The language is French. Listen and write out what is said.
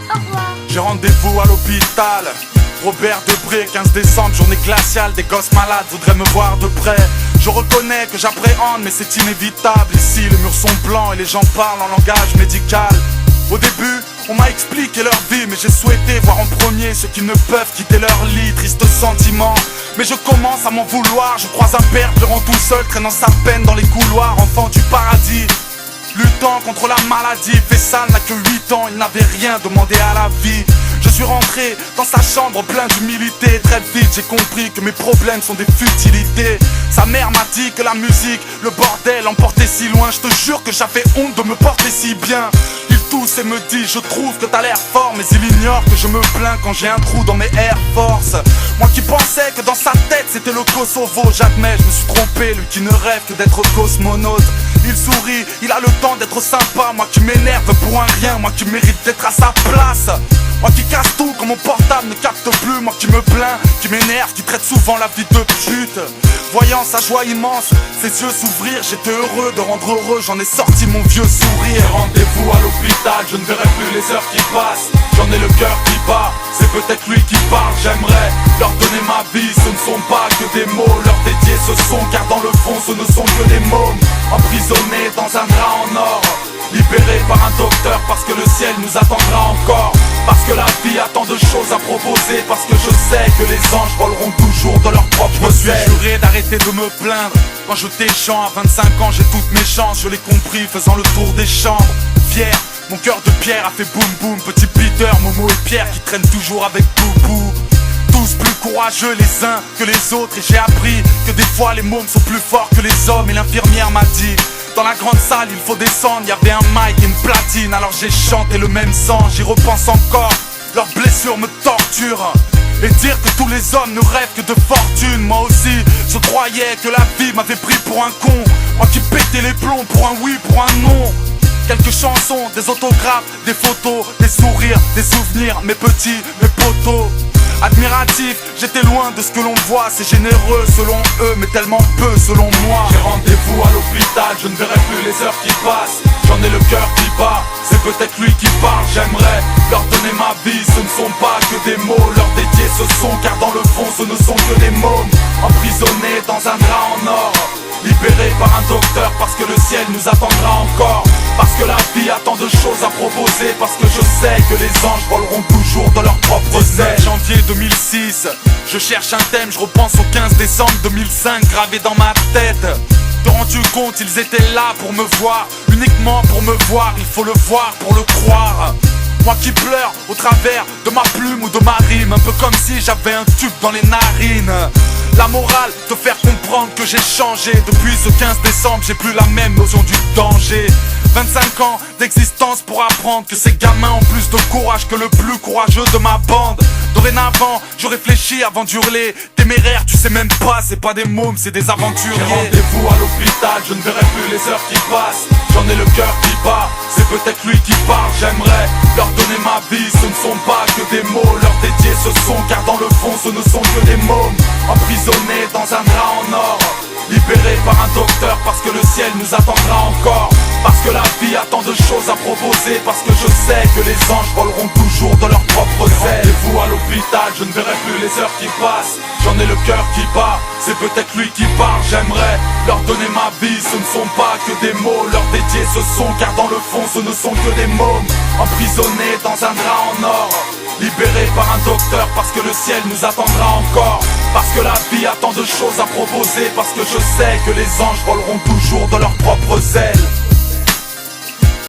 Au revoir. J'ai rendez-vous à l'hôpital. Robert Debré, 15 décembre, journée glaciale. Des gosses malades voudraient me voir de près. Je reconnais que j'appréhende, mais c'est inévitable. Ici, les murs sont blancs et les gens parlent en langage médical. Au début, on m'a expliqué leur vie, mais j'ai souhaité voir en premier ceux qui ne peuvent quitter leur lit. Triste sentiment, mais je commence à m'en vouloir. Je croise un père pleurant tout seul, traînant sa peine dans les couloirs. Enfant du paradis, luttant contre la maladie. Faisal n'a que 8 ans, il n'avait rien demandé à la vie. Je suis rentré dans sa chambre plein d'humilité. Très vite j'ai compris que mes problèmes sont des futilités. Sa mère m'a dit que la musique, le bordel emportait si loin. Je te jure que j'avais honte de me porter si bien. Il tousse et me dit: je trouve que t'as l'air fort, mais il ignore que je me plains quand j'ai un trou dans mes Air Force. Moi qui pensais que dans sa tête c'était le Kosovo. J'admets, je me suis trompé, lui qui ne rêve que d'être cosmonaute. Il sourit, il a le temps d'être sympa. Moi qui m'énerve pour un rien, moi qui mérite d'être à sa place. Moi qui casse tout quand mon portable ne capte plus. Moi qui me plains, qui m'énerve, qui traite souvent la vie de pute. Voyant sa joie immense, ses yeux s'ouvrir, j'étais heureux de rendre heureux, j'en ai sorti mon vieux sourire. Rendez-vous à l'hôpital, je ne verrai plus les heures qui passent. J'en ai le cœur qui bat, c'est peut-être lui qui parle. J'aimerais leur donner ma vie, ce ne sont pas que des mots. Leur dédier ce son, car dans le fond ce ne sont que des mômes. Emprisonnés dans un drap en or, libérés par un docteur parce que le ciel nous attendra encore. Parce que la vie a tant de choses à proposer. Parce que je sais que les anges voleront toujours de leur propre ailes. Je me suis juré d'arrêter de me plaindre. Quand je t'échante à 25 ans, j'ai toutes mes chances. Je l'ai compris faisant le tour des chambres. Fier, mon cœur de pierre a fait boum boum. Petit Peter, Momo et Pierre qui traînent toujours avec Boubou. Tous plus courageux les uns que les autres. Et j'ai appris que des fois les mômes sont plus forts que les hommes. Et l'infirmière m'a dit: dans la grande salle il faut descendre. Il y avait un mic et une platine, alors j'ai chanté le même sang. J'y repense encore, leurs blessures me torturent. Et dire que tous les hommes ne rêvent que de fortune. Moi aussi je croyais que la vie m'avait pris pour un con. Moi qui pétais les plombs pour un oui, pour un non. Quelques chansons, des autographes, des photos, des sourires, des souvenirs, mes petits, mes potos. Admiratif, j'étais loin de ce que l'on voit. C'est généreux selon eux, mais tellement peu selon moi. J'ai rendez-vous à l'hôpital, je ne verrai plus les heures qui passent. J'en ai le cœur qui bat, c'est peut-être lui qui parle. J'aimerais leur donner ma vie, ce ne sont pas que des mots. Leur dédier ce son, car dans le fond ce ne sont que des mômes. Emprisonnés dans un drap en or, libérés par un docteur parce que le ciel nous attendra encore. Parce que la vie a tant de choses à proposer. Parce que je sais que les anges voleront toujours de leurs propres ailes. Janvier 2006, je cherche un thème. Je repense au 15 décembre 2005 gravé dans ma tête. Te rends-tu compte, ils étaient là pour me voir. Uniquement pour me voir, il faut le voir pour le croire. Moi qui pleure au travers de ma plume ou de ma rime. Un peu comme si j'avais un tube dans les narines. La morale, te faire comprendre que j'ai changé. Depuis ce 15 décembre, j'ai plus la même notion du danger. 25 ans d'existence pour apprendre que ces gamins ont plus de courage que le plus courageux de ma bande. Dorénavant, je réfléchis avant d'hurler. Téméraire, tu sais même pas, c'est pas des mômes, c'est des aventuriers. J'ai rendez-vous à l'hôpital, je ne verrai plus les heures qui passent. J'en ai le cœur qui bat, c'est peut-être lui qui parle. J'aimerais leur donner ma vie, ce ne sont pas que des mots. Leur dédier ce son, car dans le fond ce ne sont que des mômes. Emprisonnés dans un drap en or, libérés par un docteur parce que le ciel nous attendra encore. Parce que la vie a tant de choses à proposer. Parce que je sais que les anges voleront toujours de leurs propres ailes. Rendez-vous à l'hôpital, je ne verrai plus les heures qui passent. J'en ai le cœur qui bat, c'est peut-être lui qui parle. J'aimerais leur donner ma vie, ce ne sont pas que des mots. Leur dédier ce son, car dans le fond ce ne sont que des mômes. Emprisonnés dans un drap en or, libérés par un docteur parce que le ciel nous attendra encore. Parce que la vie a tant de choses à proposer. Parce que je sais que les anges voleront toujours de leurs propres ailes.